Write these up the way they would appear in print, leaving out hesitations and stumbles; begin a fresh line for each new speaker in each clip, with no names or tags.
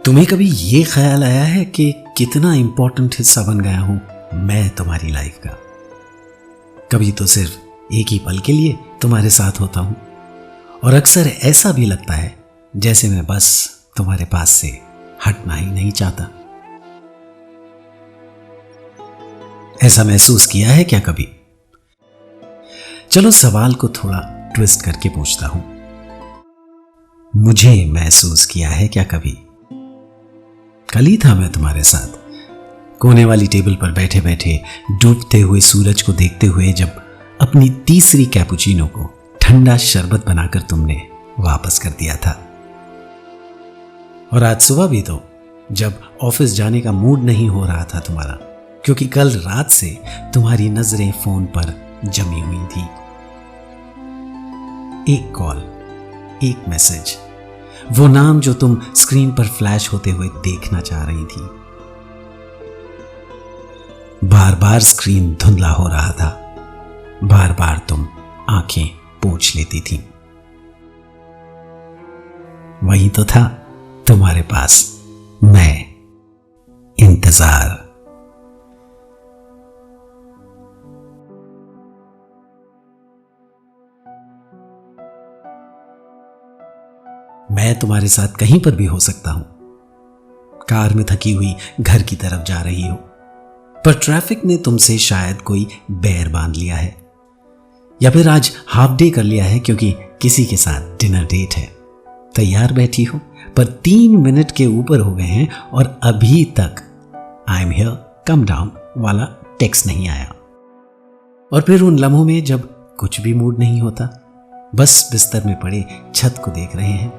तुम्हें कभी ये ख्याल आया है कि कितना इंपॉर्टेंट हिस्सा बन गया हूं मैं तुम्हारी लाइफ का? कभी तो सिर्फ एक ही पल के लिए तुम्हारे साथ होता हूं और अक्सर ऐसा भी लगता है जैसे मैं बस तुम्हारे पास से हटना ही नहीं चाहता। ऐसा महसूस किया है क्या कभी? चलो सवाल को थोड़ा ट्विस्ट करके पूछता हूं, मुझे महसूस किया है क्या कभी? कल ही था मैं तुम्हारे साथ कोने वाली टेबल पर बैठे बैठे डूबते हुए सूरज को देखते हुए, जब अपनी तीसरी कैपुचिनो को ठंडा शरबत बनाकर तुमने वापस कर दिया था। और आज सुबह भी तो, जब ऑफिस जाने का मूड नहीं हो रहा था तुम्हारा, क्योंकि कल रात से तुम्हारी नजरें फोन पर जमी हुई थी। एक कॉल, एक मैसेज, वो नाम जो तुम स्क्रीन पर फ्लैश होते हुए देखना चाह रही थी। बार बार स्क्रीन धुंधला हो रहा था, बार बार तुम आंखें पोंछ लेती थी। वही तो था तुम्हारे पास मैं, इंतजार। मैं तुम्हारे साथ कहीं पर भी हो सकता हूं। कार में थकी हुई घर की तरफ जा रही हो, पर ट्रैफिक ने तुमसे शायद कोई बैर बांध लिया है, या फिर आज हाफ डे कर लिया है क्योंकि किसी के साथ डिनर डेट है। तैयार बैठी हो, पर 3 मिनट के ऊपर हो गए हैं और अभी तक I am here come down वाला टेक्स्ट नहीं आया। और फिर उन लम्हों में जब कुछ भी मूड नहीं होता, बस बिस्तर में पड़े छत को देख रहे हैं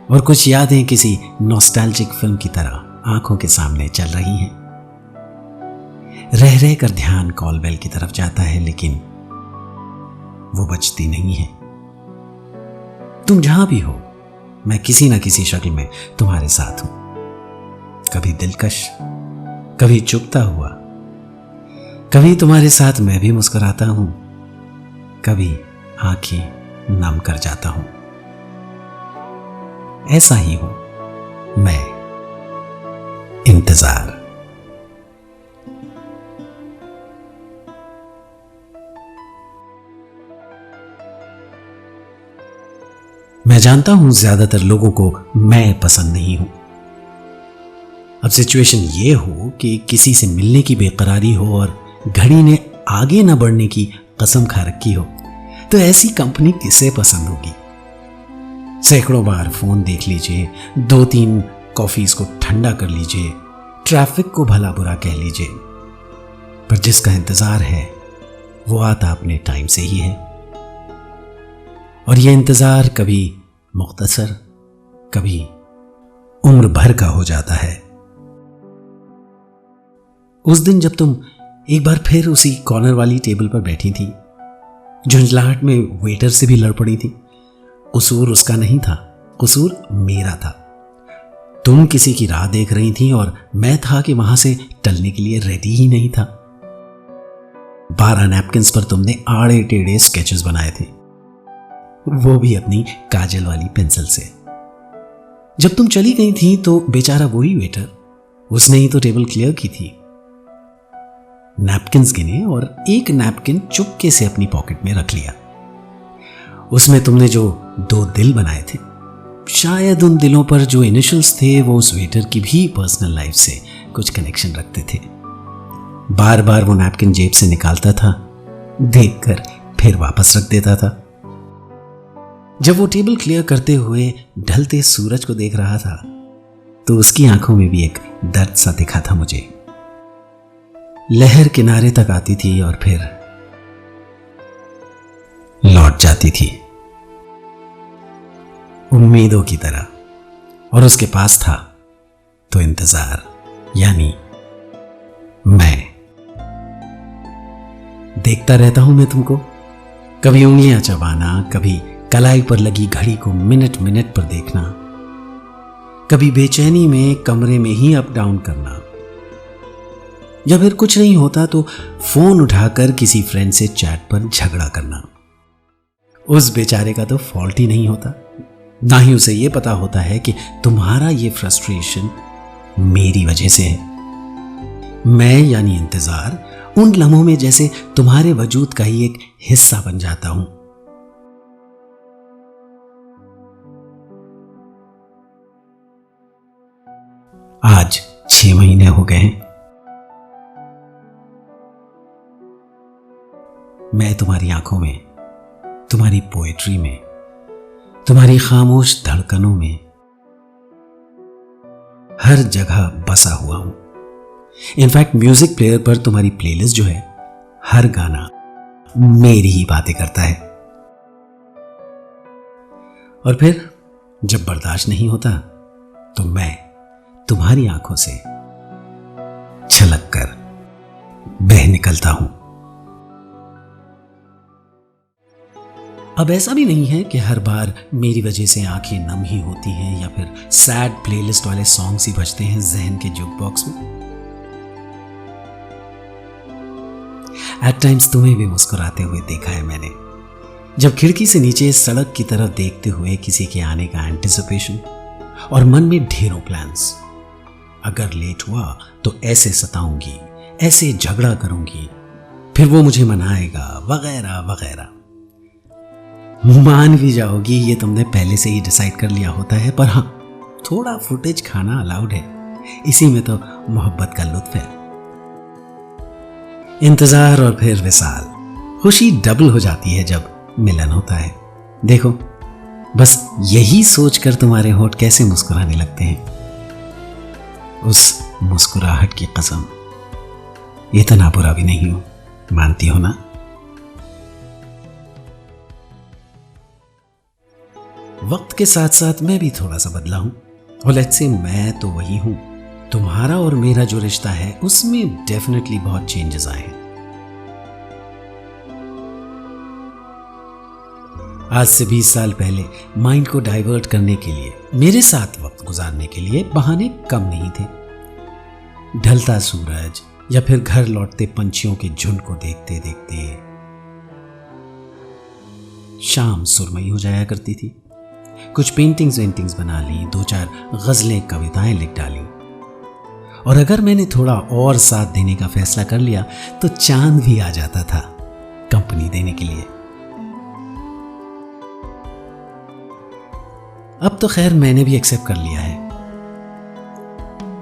और कुछ यादें किसी नॉस्टैल्जिक फिल्म की तरह आंखों के सामने चल रही हैं। रह रह कर ध्यान कॉल बेल की तरफ जाता है, लेकिन वो बजती नहीं है। तुम जहां भी हो, मैं किसी ना किसी शक्ल में तुम्हारे साथ हूं। कभी दिलकश, कभी चुपता हुआ, कभी तुम्हारे साथ मैं भी मुस्कुराता हूं, कभी आंखें नम कर जाता हूं। ऐसा ही हूं मैं, इंतजार। मैं जानता हूं ज्यादातर लोगों को मैं पसंद नहीं हूं। अब सिचुएशन ये हो कि किसी से मिलने की बेकरारी हो और घड़ी ने आगे न बढ़ने की कसम खा रखी हो, तो ऐसी कंपनी किसे पसंद होगी? सैकड़ों बार फोन देख लीजिए, 2-3 कॉफीज को ठंडा कर लीजिए, ट्रैफिक को भला बुरा कह लीजिए, पर जिसका इंतजार है वो आता अपने टाइम से ही है। और यह इंतजार कभी मुख्तसर, कभी उम्र भर का हो जाता है। उस दिन जब तुम एक बार फिर उसी कॉर्नर वाली टेबल पर बैठी थी, झुंझलाहट में वेटर से भी लड़ पड़ी थी, कसूर उसका नहीं था, कसूर मेरा था। तुम किसी की राह देख रही थी और मैं था कि वहां से टलने के लिए रेडी ही नहीं था। 12 नैपकिंस पर तुमने आड़े टेढ़े स्केचेस बनाए थे, वो भी अपनी काजल वाली पेंसिल से। जब तुम चली गई थी तो बेचारा वही वेटर, उसने ही तो टेबल क्लियर की थी। नैपकिंस गिने और एक नैपकिन चुपके से अपनी पॉकेट में रख लिया। उसमें तुमने जो 2 दिल बनाए थे, शायद उन दिलों पर जो इनिशियल्स थे वो उस वेटर की भी पर्सनल लाइफ से कुछ कनेक्शन रखते थे। बार बार वो नैपकिन जेब से निकालता था, देखकर फिर वापस रख देता था। जब वो टेबल क्लियर करते हुए ढलते सूरज को देख रहा था, तो उसकी आंखों में भी एक दर्द सा दिखा था मुझे। लहर किनारे तक आती थी और फिर लौट जाती थी, उम्मीदों की तरह। और उसके पास था तो इंतजार, यानी मैं। देखता रहता हूं मैं तुमको, कभी उंगलियां चबाना, कभी कलाई पर लगी घड़ी को मिनट मिनट पर देखना, कभी बेचैनी में कमरे में ही अप डाउन करना, या फिर कुछ नहीं होता तो फोन उठाकर किसी फ्रेंड से चैट पर झगड़ा करना। उस बेचारे का तो फॉल्ट ही नहीं होता, ना ही उसे ये पता होता है कि तुम्हारा ये फ्रस्ट्रेशन मेरी वजह से है। मैं यानी इंतजार उन लम्हों में जैसे तुम्हारे वजूद का ही एक हिस्सा बन जाता हूं। आज 6 महीने हो गए हैं। मैं तुम्हारी आंखों में, तुम्हारी पोएट्री में, तुम्हारी खामोश धड़कनों में हर जगह बसा हुआ हूं। इनफैक्ट म्यूजिक प्लेयर पर तुम्हारी प्लेलिस्ट जो है, हर गाना मेरी ही बातें करता है। और फिर जब बर्दाश्त नहीं होता तो मैं तुम्हारी आंखों से छलक कर बह निकलता हूं। अब ऐसा भी नहीं है कि हर बार मेरी वजह से आंखें नम ही होती हैं या फिर सैड प्लेलिस्ट वाले सॉन्ग्स ही बजते हैं जहन के जुक बॉक्स में। एट टाइम्स तुम्हें भी मुस्कुराते हुए देखा है मैंने, जब खिड़की से नीचे सड़क की तरफ देखते हुए किसी के आने का एंटिसिपेशन और मन में ढेरों प्लान्स। अगर लेट हुआ तो ऐसे सताऊंगी, ऐसे झगड़ा करूंगी, फिर वो मुझे मनाएगा, वगैरह वगैरह। मान भी जाओगी ये तुमने पहले से ही डिसाइड कर लिया होता है, पर हाँ, थोड़ा फुटेज खाना अलाउड है। इसी में तो मोहब्बत का लुत्फ है। इंतजार और फिर विसाल, खुशी डबल हो जाती है जब मिलन होता है। देखो, बस यही सोचकर तुम्हारे होठ कैसे मुस्कुराने लगते हैं। उस मुस्कुराहट की कसम, इतना बुरा भी नहीं हूं, मानती हो ना? वक्त के साथ साथ मैं भी थोड़ा सा बदला हूं, और लेट्स से मैं तो वही हूं। तुम्हारा और मेरा जो रिश्ता है उसमें डेफिनेटली बहुत चेंजेस आए हैं। आज से 20 साल पहले माइंड को डाइवर्ट करने के लिए, मेरे साथ वक्त गुजारने के लिए बहाने कम नहीं थे। ढलता सूरज या फिर घर लौटते पंछियों के झुंड को देखते देखते शाम सुरमई हो जाया करती थी। कुछ पेंटिंग्स बना ली, 2-4 गजलें कविताएं लिख डाली, और अगर मैंने थोड़ा और साथ देने का फैसला कर लिया तो चांद भी आ जाता था कंपनी देने के लिए। अब तो खैर मैंने भी एक्सेप्ट कर लिया है,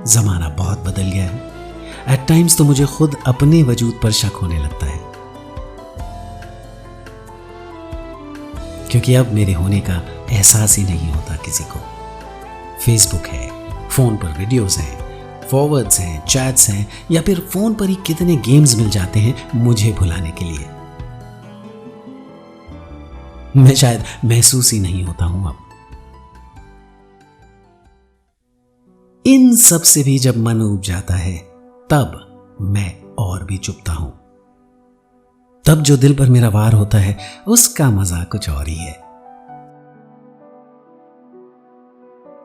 जमाना बहुत बदल गया है। एट टाइम्स तो मुझे खुद अपने वजूद पर शक होने लगता है, क्योंकि अब मेरे होने का एहसास ही नहीं होता किसी को। फेसबुक है, फोन पर वीडियोस हैं, फॉरवर्ड्स हैं, चैट्स हैं, या फिर फोन पर ही कितने गेम्स मिल जाते हैं मुझे भुलाने के लिए। मैं शायद महसूस ही नहीं होता हूं अब। इन सब से भी जब मन उब जाता है तब मैं और भी चुपता हूं। तब जो दिल पर मेरा वार होता है उसका मजा कुछ और ही है।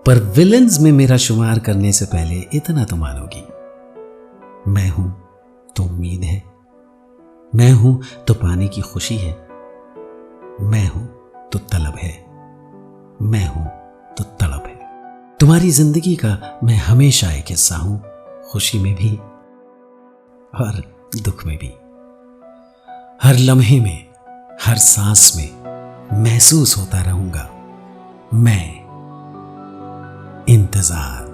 पर विलन्स में मेरा शुमार करने से पहले इतना तो मानोगी, मैं हूं तो उम्मीद है, मैं हूं तो पाने की खुशी है, मैं हूं तो तलब है, मैं हूं तो तड़प है। तुम्हारी जिंदगी का मैं हमेशा एक हिस्सा हूं, खुशी में भी और दुख में भी। हर लम्हे में, हर सांस में महसूस होता रहूंगा मैं इंतजार।